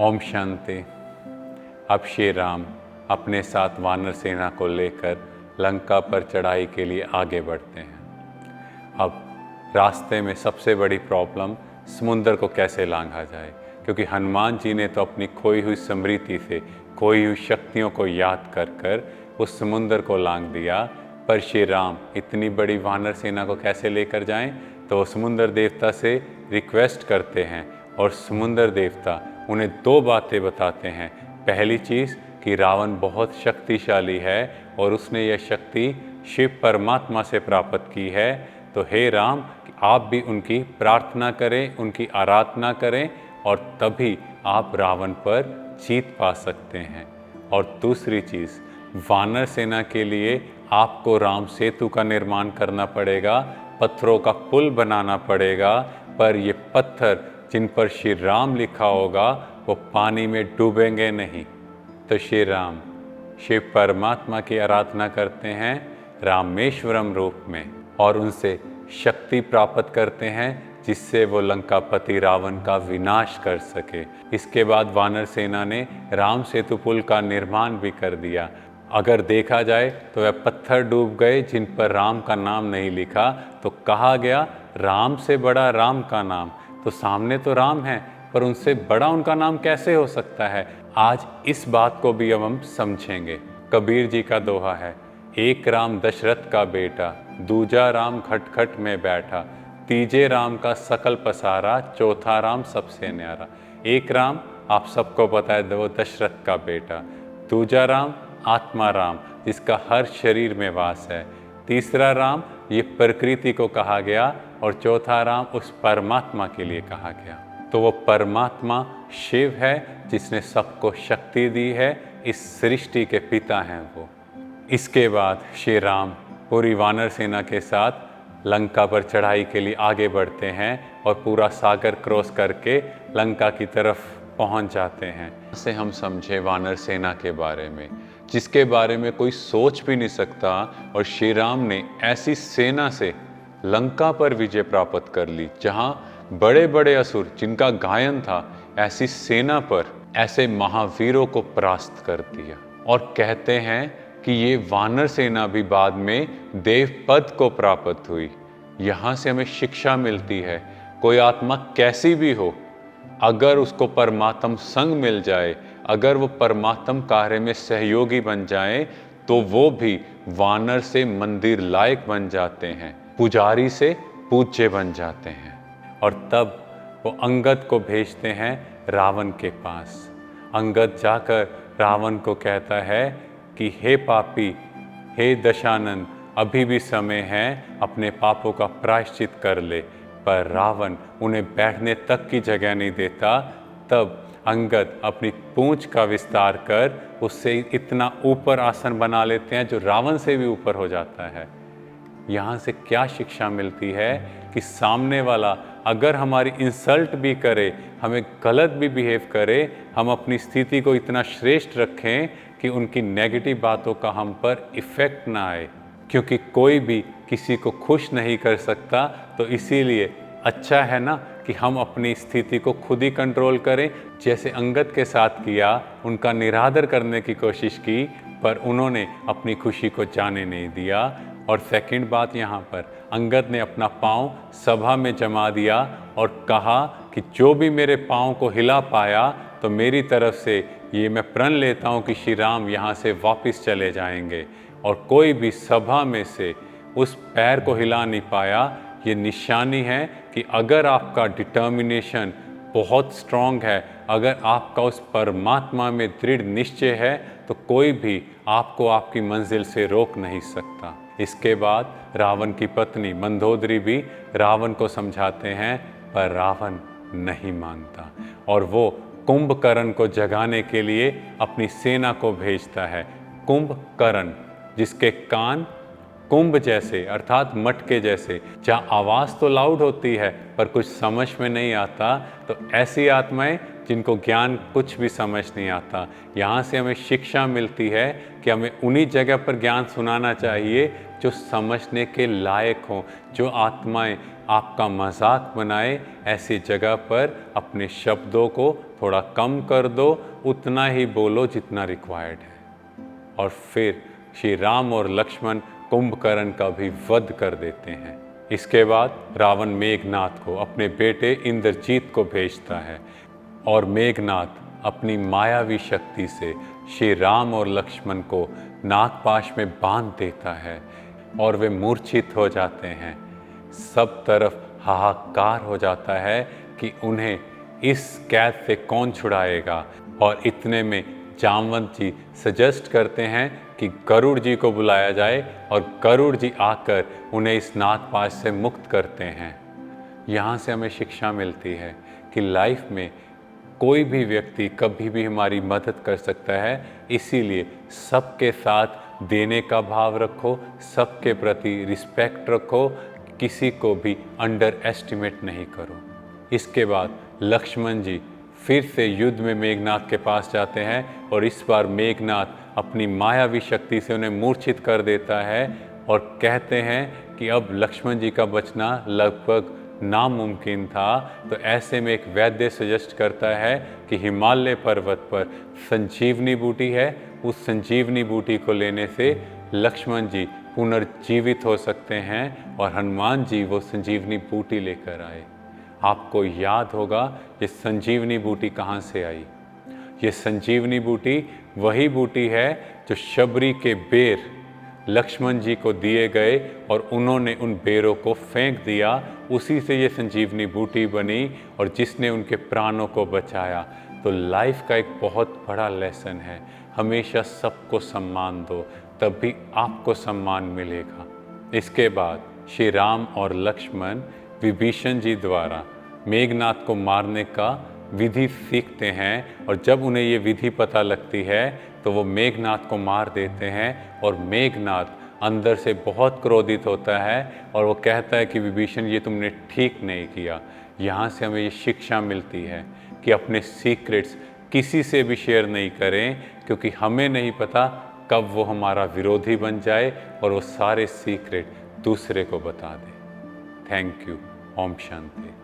ओम शांति। अब श्री राम अपने साथ वानर सेना को लेकर लंका पर चढ़ाई के लिए आगे बढ़ते हैं। अब रास्ते में सबसे बड़ी प्रॉब्लम समुद्र को कैसे लांघा जाए, क्योंकि हनुमान जी ने तो अपनी खोई हुई स्मृति से खोई हुई शक्तियों को याद कर कर उस समुद्र को लांघ दिया। पर श्री राम इतनी बड़ी वानर सेना को कैसे लेकर जाएं? तो वो समुद्र देवता से रिक्वेस्ट करते हैं और समुद्र देवता उन्हें दो बातें बताते हैं। पहली चीज़ कि रावण बहुत शक्तिशाली है और उसने यह शक्ति शिव परमात्मा से प्राप्त की है। तो हे राम, आप भी उनकी प्रार्थना करें, उनकी आराधना करें और तभी आप रावण पर जीत पा सकते हैं। और दूसरी चीज़, वानर सेना के लिए आपको राम सेतु का निर्माण करना पड़ेगा, पत्थरों का पुल बनाना पड़ेगा, पर ये पत्थर जिन पर श्री राम लिखा होगा वो पानी में डूबेंगे नहीं। तो श्री राम शिव परमात्मा की आराधना करते हैं रामेश्वरम रूप में और उनसे शक्ति प्राप्त करते हैं जिससे वो लंकापति रावण का विनाश कर सके। इसके बाद वानर सेना ने राम सेतु पुल का निर्माण भी कर दिया। अगर देखा जाए तो वह पत्थर डूब गए जिन पर राम का नाम नहीं लिखा। तो कहा गया राम से बड़ा राम का नाम, तो सामने तो राम है पर उनसे बड़ा उनका नाम कैसे हो सकता है। आज इस बात को भी अब हम समझेंगे। कबीर जी का दोहा है, एक राम दशरथ का बेटा, दूजा राम खटखट में बैठा, तीजे राम का सकल पसारा, चौथा राम सबसे न्यारा। एक राम आप सबको पता है वो दशरथ का बेटा, दूजा राम आत्मा राम जिसका हर शरीर में वास है, तीसरा राम ये प्रकृति को कहा गया और चौथा राम उस परमात्मा के लिए कहा गया। तो वो परमात्मा शिव है जिसने सबको शक्ति दी है, इस सृष्टि के पिता हैं वो। इसके बाद श्री राम पूरी वानर सेना के साथ लंका पर चढ़ाई के लिए आगे बढ़ते हैं और पूरा सागर क्रॉस करके लंका की तरफ पहुंच जाते हैं। से हम समझे वानर सेना के बारे में जिसके बारे में कोई सोच भी नहीं सकता, और श्री राम ने ऐसी सेना से लंका पर विजय प्राप्त कर ली जहां बड़े बड़े असुर जिनका गायन था, ऐसी सेना पर ऐसे महावीरों को परास्त कर दिया। और कहते हैं कि ये वानर सेना भी बाद में देव पद को प्राप्त हुई। यहाँ से हमें शिक्षा मिलती है, कोई आत्मा कैसी भी हो, अगर उसको परमात्म संग मिल जाए, अगर वो परमात्म कार्य में सहयोगी बन जाए, तो वो भी वानर से मंदिर लायक बन जाते हैं, पुजारी से पूज्य बन जाते हैं। और तब वो अंगद को भेजते हैं रावण के पास। अंगद जाकर रावण को कहता है कि हे पापी, हे दशानन, अभी भी समय है, अपने पापों का प्रायश्चित कर ले। पर रावण उन्हें बैठने तक की जगह नहीं देता। तब अंगद अपनी पूंछ का विस्तार कर उससे इतना ऊपर आसन बना लेते हैं जो रावण से भी ऊपर हो जाता है। यहाँ से क्या शिक्षा मिलती है कि सामने वाला अगर हमारी इंसल्ट भी करे, हमें गलत भी बिहेव करे, हम अपनी स्थिति को इतना श्रेष्ठ रखें कि उनकी नेगेटिव बातों का हम पर इफ़ेक्ट ना आए, क्योंकि कोई भी किसी को खुश नहीं कर सकता। तो इसीलिए अच्छा है ना कि हम अपनी स्थिति को खुद ही कंट्रोल करें। जैसे अंगद के साथ किया, उनका निरादर करने की कोशिश की, पर उन्होंने अपनी खुशी को जाने नहीं दिया। और सेकंड बात, यहाँ पर अंगद ने अपना पाँव सभा में जमा दिया और कहा कि जो भी मेरे पाँव को हिला पाया, तो मेरी तरफ से ये मैं प्रण लेता हूँ कि श्री राम यहाँ से वापस चले जाएंगे। और कोई भी सभा में से उस पैर को हिला नहीं पाया। ये निशानी है कि अगर आपका डिटर्मिनेशन बहुत स्ट्रॉन्ग है, अगर आपका उस परमात्मा में दृढ़ निश्चय है, तो कोई भी आपको आपकी मंजिल से रोक नहीं सकता। इसके बाद रावण की पत्नी मंदोदरी भी रावण को समझाते हैं, पर रावण नहीं मानता और वो कुंभकर्ण को जगाने के लिए अपनी सेना को भेजता है। कुंभकर्ण जिसके कान कुंभ जैसे अर्थात मटके जैसे, जहाँ आवाज़ तो लाउड होती है पर कुछ समझ में नहीं आता। तो ऐसी आत्माएं जिनको ज्ञान कुछ भी समझ नहीं आता। यहाँ से हमें शिक्षा मिलती है कि हमें उन्हीं जगह पर ज्ञान सुनाना चाहिए जो समझने के लायक हों, जो आत्माएं आपका मजाक बनाए, ऐसी जगह पर अपने शब्दों को थोड़ा कम कर दो, उतना ही बोलो जितना रिक्वायर्ड है। और फिर श्री राम और लक्ष्मण कुंभकर्ण का भी वध कर देते हैं। इसके बाद रावण मेघनाथ को अपने बेटे इंद्रजीत को भेजता है और मेघनाथ अपनी मायावी शक्ति से श्री राम और लक्ष्मण को नागपाश में बांध देता है और वे मूर्छित हो जाते हैं। सब तरफ हाहाकार हो जाता है कि उन्हें इस कैद से कौन छुड़ाएगा। और इतने में जामवंत जी सजेस्ट करते हैं कि गरुड़ जी को बुलाया जाए और गरुड़ जी आकर उन्हें इस नागपाश से मुक्त करते हैं। यहाँ से हमें शिक्षा मिलती है कि लाइफ में कोई भी व्यक्ति कभी भी हमारी मदद कर सकता है, इसीलिए सबके साथ देने का भाव रखो, सबके प्रति रिस्पेक्ट रखो, किसी को भी अंडर एस्टिमेट नहीं करो। इसके बाद लक्ष्मण जी फिर से युद्ध में मेघनाथ के पास जाते हैं और इस बार मेघनाथ अपनी मायावी शक्ति से उन्हें मूर्छित कर देता है और कहते हैं कि अब लक्ष्मण जी का बचना लगभग नामुमकिन था। तो ऐसे में एक वैद्य सजेस्ट करता है कि हिमालय पर्वत पर संजीवनी बूटी है, उस संजीवनी बूटी को लेने से लक्ष्मण जी पुनर्जीवित हो सकते हैं। और हनुमान जी वो संजीवनी बूटी लेकर आए। आपको याद होगा ये संजीवनी बूटी कहाँ से आई। ये संजीवनी बूटी वही बूटी है जो शबरी के बेर लक्ष्मण जी को दिए गए और उन्होंने उन बेरों को फेंक दिया। उसी से ये संजीवनी बूटी बनी और जिसने उनके प्राणों को बचाया। तो लाइफ का एक बहुत बड़ा लेसन है, हमेशा सबको सम्मान दो, तभी आपको सम्मान मिलेगा। इसके बाद श्री राम और लक्ष्मण विभीषण जी द्वारा मेघनाथ को मारने का विधि सीखते हैं और जब उन्हें ये विधि पता लगती है तो वो मेघनाथ को मार देते हैं। और मेघनाथ अंदर से बहुत क्रोधित होता है और वो कहता है कि विभीषण ये तुमने ठीक नहीं किया। यहाँ से हमें ये शिक्षा मिलती है कि अपने सीक्रेट्स किसी से भी शेयर नहीं करें, क्योंकि हमें नहीं पता कब वो हमारा विरोधी बन जाए और वो सारे सीक्रेट दूसरे को बता दे। Thank you. ओम शांति।